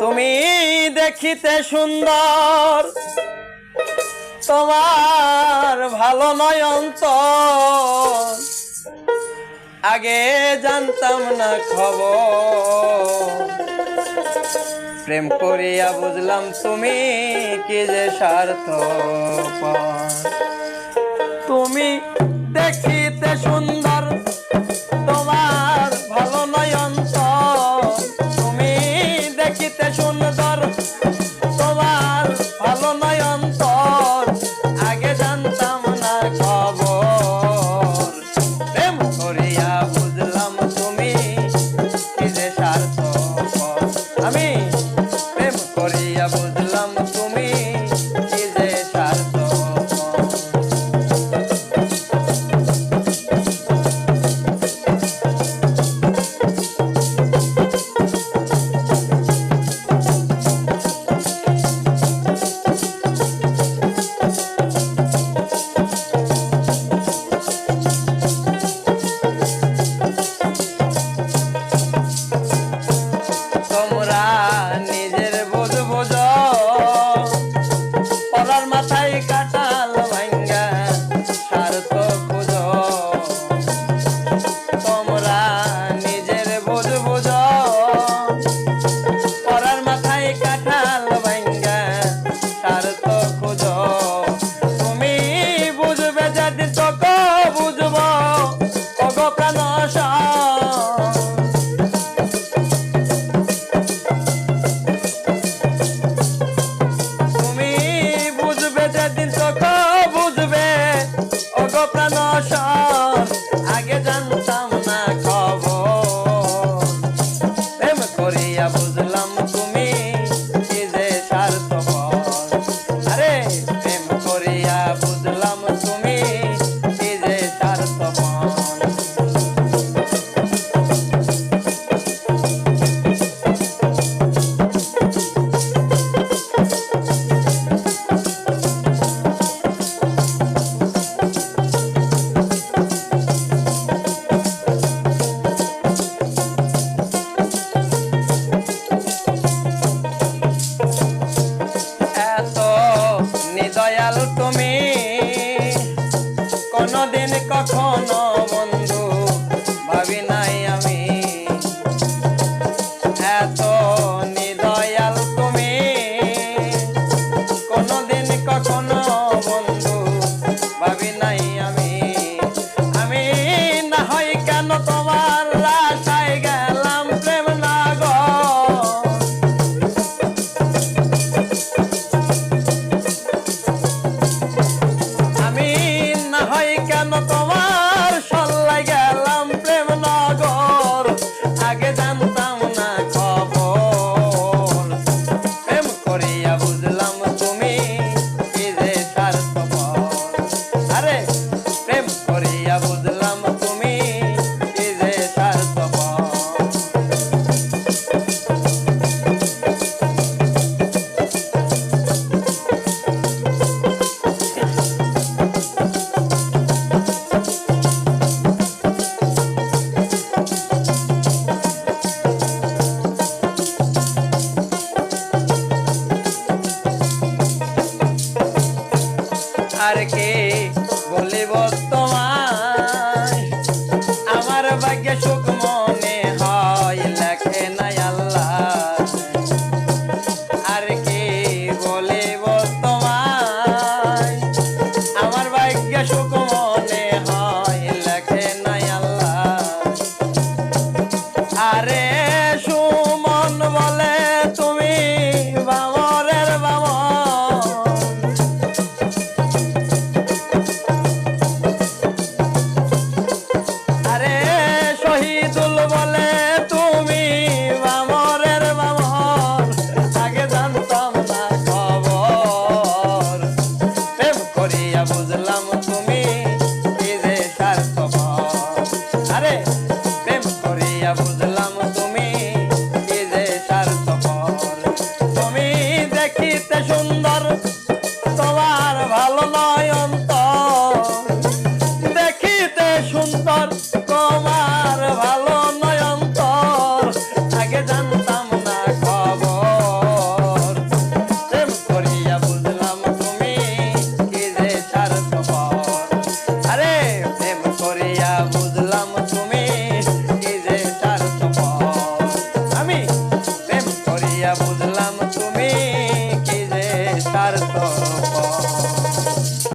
তুমি দেখিতে সুন্দর, তোমার ভালো নয় অন্তর, আগে জানতাম না খবর। প্রেম করিয়া বুঝলাম তুমি কি যে স্বার্থপর। তুমি দেখিতে সুন্দর, তোমার ভালো নয় অন্তর, তুমি দেখিতে সুন্দর, তোমার ভালো নয় অন্তর, আগে জানতাম না খবর। প্রেম করিয়া বুঝলাম তুমি কি যে স্বার্থপর। আমি প্রেম করিয়া বুঝলাম তুমি কি যে স্বার্থপর। তোমরা নিজের বোঝ বোঝ, পরার মাথায় কাটাল ভাঙ্গা স্বার্থ খোঁজ। তোমরা নিজের বোঝ বোঝ, পরার মাথায় কাটাল ভাঙ্গা স্বার্থ খোঁজ। তুমি বুঝবে যদি চোখ বুঝব অগ প্রাণ। আগে জানতাম না খবর। প্রেম করিয়া বুঝলাম তুমি কি যে স্বার্থপর। আরে প্রেম করিয়া বুঝলাম তুমি কি যে স্বার্থপর। দয়াল তুমি কোনদিন কখনো বন্ধু ভাবি নাই আমি। এত নিদয়াল তুমি কোনদিন কখনো বন্ধু ভাবি নাই আমি। আমি না হয় কেন তোমার আশায় গেলাম প্রেম নগর। কেন তোমার সল্লাই গেলাম প্রেম নগর, আগে জানতাম না খবর। প্রেম করিয়া বুঝলাম তুমি কি যে স্বার্থপর। আরে প্রেম করিয়া বুঝলাম তুমি কি যে স্বার্থপর। আর কে বলিব তোমায়, আমার ভাগ্যে সুখ মনে হয় লেখে নাই আল্লাহ। আর কে বলিব তোমায়, আমার ভাগ্যে সুখ মনে হয় লেখে নাই আল্লাহ। আরে সুমন বলে তুমি বামরের বামর। বলে তুমি বামরের বামর, আগে জানতাম না খবর। প্রেম করিয়া বুঝলাম তুমি কি যে স্বার্থপর। আরে প্রেম করিয়া বুঝলাম তুমি কি যে স্বার্থপর। তুমি দেখিতে সুন্দর, তোমার ভালো নয় অন্তর, দেখিতে সুন্দর, তোমার ভালো নয়ন করিয়া বুঝলাম